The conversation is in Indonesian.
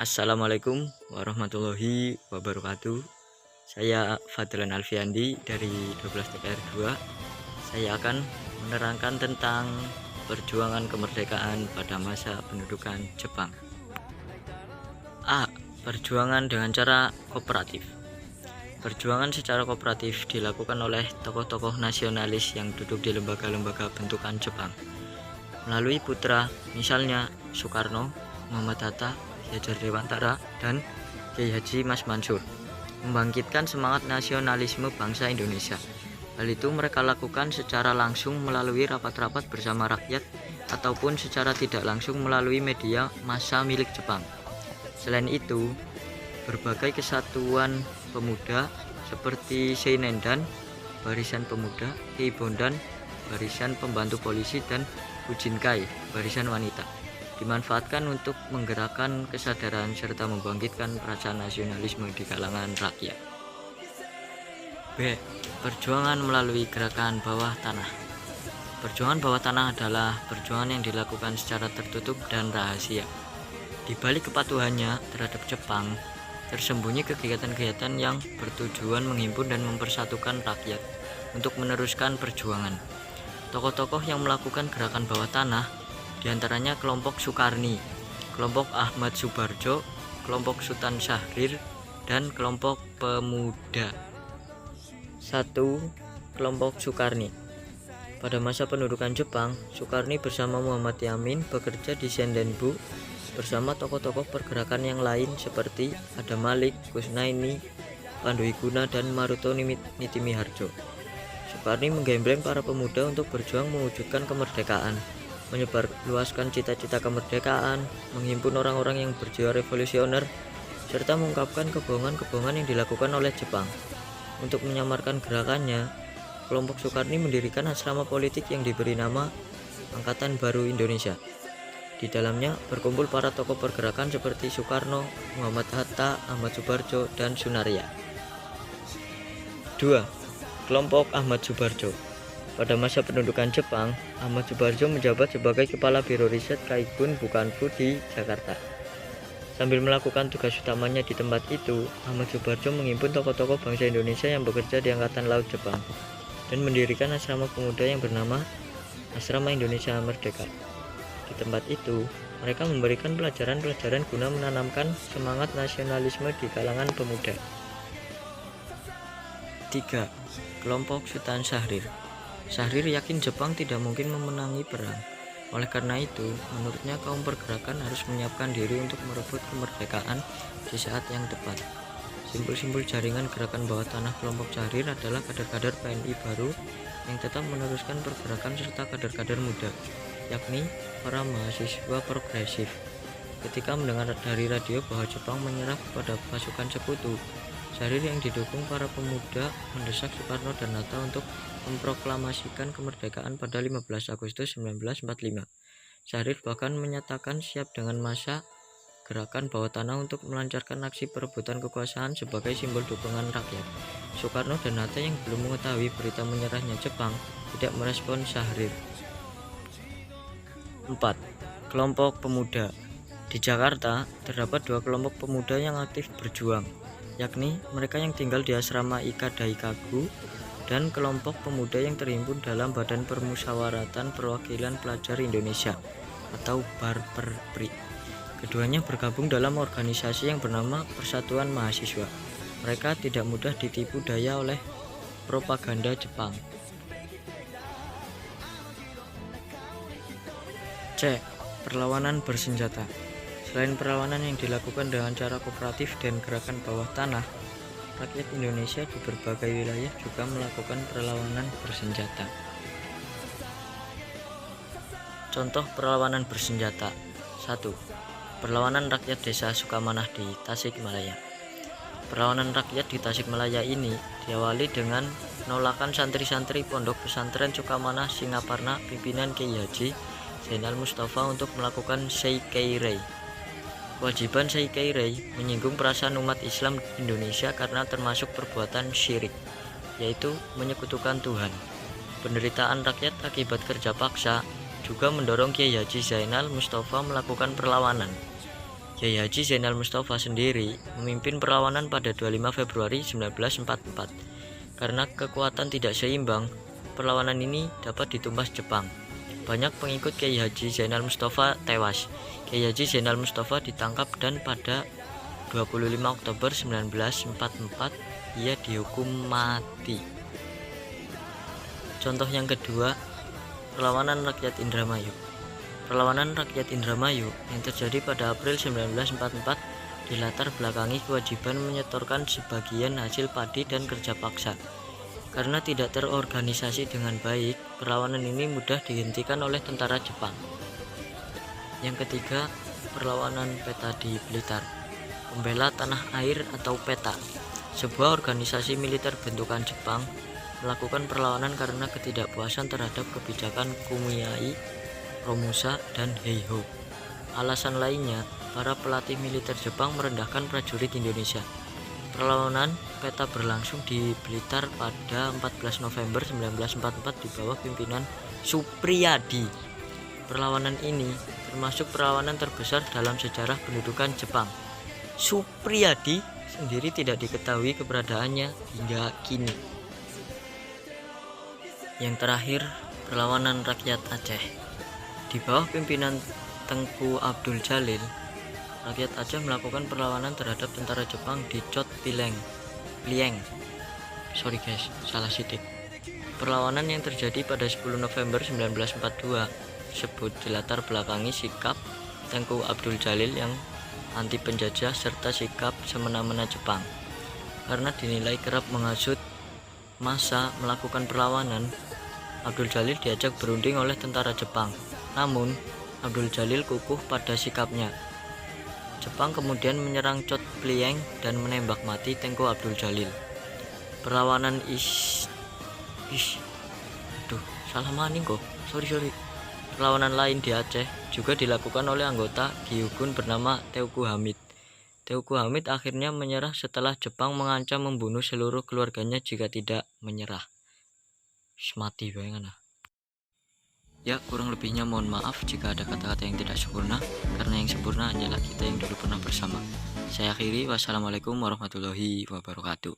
Assalamualaikum warahmatullahi wabarakatuh. Saya Fadlan Alfiandi dari 12 TKR 2. Saya akan menerangkan tentang perjuangan kemerdekaan pada masa pendudukan Jepang. A. Perjuangan dengan cara kooperatif. Perjuangan secara kooperatif dilakukan oleh tokoh-tokoh nasionalis yang duduk di lembaga-lembaga bentukan Jepang melalui putra, misalnya Soekarno, Muhammad Hatta, Ki Hajar Dewantara, dan Kiai Haji Mas Mansur, membangkitkan semangat nasionalisme bangsa Indonesia. Hal itu mereka lakukan secara langsung melalui rapat-rapat bersama rakyat ataupun secara tidak langsung melalui media massa milik Jepang. Selain itu, berbagai kesatuan pemuda seperti Seinendan, Barisan Pemuda, Keibondan, Barisan Pembantu Polisi, dan Bujinkai, Barisan Wanita, dimanfaatkan untuk menggerakkan kesadaran serta membangkitkan perasaan nasionalisme di kalangan rakyat. B. Perjuangan melalui gerakan bawah tanah. Perjuangan bawah tanah adalah perjuangan yang dilakukan secara tertutup dan rahasia. Di balik kepatuhannya terhadap Jepang, tersembunyi kegiatan-kegiatan yang bertujuan menghimpun dan mempersatukan rakyat untuk meneruskan perjuangan. Tokoh-tokoh yang melakukan gerakan bawah tanah diantaranya kelompok Sukarni, kelompok Ahmad Subarjo, kelompok Sultan Syahrir, dan kelompok pemuda. 1. Kelompok Sukarni. Pada masa pendudukan Jepang, Sukarni bersama Muhammad Yamin bekerja di Sendenbu bersama tokoh-tokoh pergerakan yang lain seperti Adam Malik, Kusnaini, Panduwiguna, dan Maruto Nitimiharjo. Sukarni menggembleng para pemuda untuk berjuang mewujudkan kemerdekaan, menyebarluaskan cita-cita kemerdekaan, menghimpun orang-orang yang berjiwa revolusioner, serta mengungkapkan kebohongan-kebohongan yang dilakukan oleh Jepang. Untuk menyamarkan gerakannya, kelompok Sukarni mendirikan asrama politik yang diberi nama Angkatan Baru Indonesia. Di dalamnya berkumpul para tokoh pergerakan seperti Soekarno, Muhammad Hatta, Ahmad Subarjo, dan Sunaria. 2. Kelompok Ahmad Subarjo. Pada masa pendudukan Jepang, Ahmad Subarjo menjabat sebagai Kepala Biro Riset Kaigun Bukanfu di Jakarta. Sambil melakukan tugas utamanya di tempat itu, Ahmad Subarjo menghimpun tokoh-tokoh bangsa Indonesia yang bekerja di Angkatan Laut Jepang dan mendirikan asrama pemuda yang bernama Asrama Indonesia Merdeka. Di tempat itu, mereka memberikan pelajaran-pelajaran guna menanamkan semangat nasionalisme di kalangan pemuda. 3. Kelompok Sultan Syahrir. Syahrir yakin Jepang tidak mungkin memenangi perang. Oleh karena itu, menurutnya kaum pergerakan harus menyiapkan diri untuk merebut kemerdekaan di saat yang tepat. Simbol-simbol jaringan gerakan bawah tanah kelompok Syahrir adalah kader-kader PNI baru yang tetap meneruskan pergerakan serta kader-kader muda, yakni para mahasiswa progresif. Ketika mendengar dari radio bahwa Jepang menyerah kepada pasukan sekutu, Syahrir yang didukung para pemuda mendesak Soekarno dan Hatta untuk memproklamasikan kemerdekaan pada 15 Agustus 1945. Syahrir bahkan menyatakan siap dengan masa gerakan bawah tanah untuk melancarkan aksi perebutan kekuasaan sebagai simbol dukungan rakyat. Soekarno dan Hatta yang belum mengetahui berita menyerahnya Jepang tidak merespon Syahrir. 4. Kelompok pemuda. Di Jakarta terdapat 2 kelompok pemuda yang aktif berjuang, yakni mereka yang tinggal di asrama Ika Daikaku dan kelompok pemuda yang terhimpun dalam Badan Permusyawaratan Perwakilan Pelajar Indonesia atau Barperpri. Keduanya bergabung dalam organisasi yang bernama Persatuan Mahasiswa. Mereka tidak mudah ditipu daya oleh propaganda Jepang. C. Perlawanan bersenjata. Selain perlawanan yang dilakukan dengan cara kooperatif dan gerakan bawah tanah, rakyat Indonesia di berbagai wilayah juga melakukan perlawanan bersenjata. Contoh perlawanan bersenjata. 1. Perlawanan rakyat desa Sukamanah di Tasikmalaya. Perlawanan rakyat di Tasikmalaya ini diawali dengan penolakan santri-santri Pondok Pesantren Sukamanah Singaparna pimpinan Kiai Haji Zainal Mustafa untuk melakukan Seikei-rei. Kewajiban Seikei-rei menyinggung perasaan umat Islam Indonesia karena termasuk perbuatan syirik, yaitu menyekutukan Tuhan. Penderitaan rakyat akibat kerja paksa juga mendorong Kiai Haji Zainal Mustafa melakukan perlawanan. Kiai Haji Zainal Mustafa sendiri memimpin perlawanan pada 25 Februari 1944. Karena kekuatan tidak seimbang, perlawanan ini dapat ditumpas Jepang. Banyak pengikut Kiai Haji Zainal Mustafa tewas. Kiai Haji Zainal Mustafa ditangkap dan pada 25 Oktober 1944 ia dihukum mati. Contoh yang kedua, perlawanan rakyat Indramayu. Perlawanan rakyat Indramayu yang terjadi pada April 1944 dilatar belakangi kewajiban menyetorkan sebagian hasil padi dan kerja paksa. Karena tidak terorganisasi dengan baik, perlawanan ini mudah dihentikan oleh tentara Jepang. Yang ketiga, perlawanan PETA di Blitar. Pembela Tanah Air atau PETA, sebuah organisasi militer bentukan Jepang, melakukan perlawanan karena ketidakpuasan terhadap kebijakan Kumeyaai, Romusa, dan Heiho. Alasan lainnya, para pelatih militer Jepang merendahkan prajurit Indonesia. Perlawanan PETA berlangsung di Blitar pada 14 November 1944 di bawah pimpinan Supriyadi. Perlawanan ini termasuk perlawanan terbesar dalam sejarah pendudukan Jepang. Supriyadi sendiri tidak diketahui keberadaannya hingga kini. Yang terakhir, perlawanan rakyat Aceh. Di bawah pimpinan Tengku Abdul Jalil, rakyat Aceh melakukan perlawanan terhadap tentara Jepang di Chot Plieng. Salah sidik. Perlawanan yang terjadi pada 10 November 1942 tersebut dilatar belakangi sikap Tengku Abdul Jalil yang anti penjajah serta sikap semena-mena Jepang. Karena dinilai kerap menghasut massa melakukan perlawanan, Abdul Jalil diajak berunding oleh tentara Jepang. Namun, Abdul Jalil kukuh pada sikapnya. Jepang kemudian menyerang Chot Plieng dan menembak mati Tengku Abdul Jalil. Perlawanan Perlawanan lain di Aceh juga dilakukan oleh anggota Gyugun bernama Teuku Hamid. Teuku Hamid akhirnya menyerah setelah Jepang mengancam membunuh seluruh keluarganya jika tidak menyerah. Mati bayangan. Ya, kurang lebihnya mohon maaf jika ada kata-kata yang tidak sempurna, karena yang sempurna hanyalah kita yang dulu pernah bersama. Saya akhiri, wassalamualaikum warahmatullahi wabarakatuh.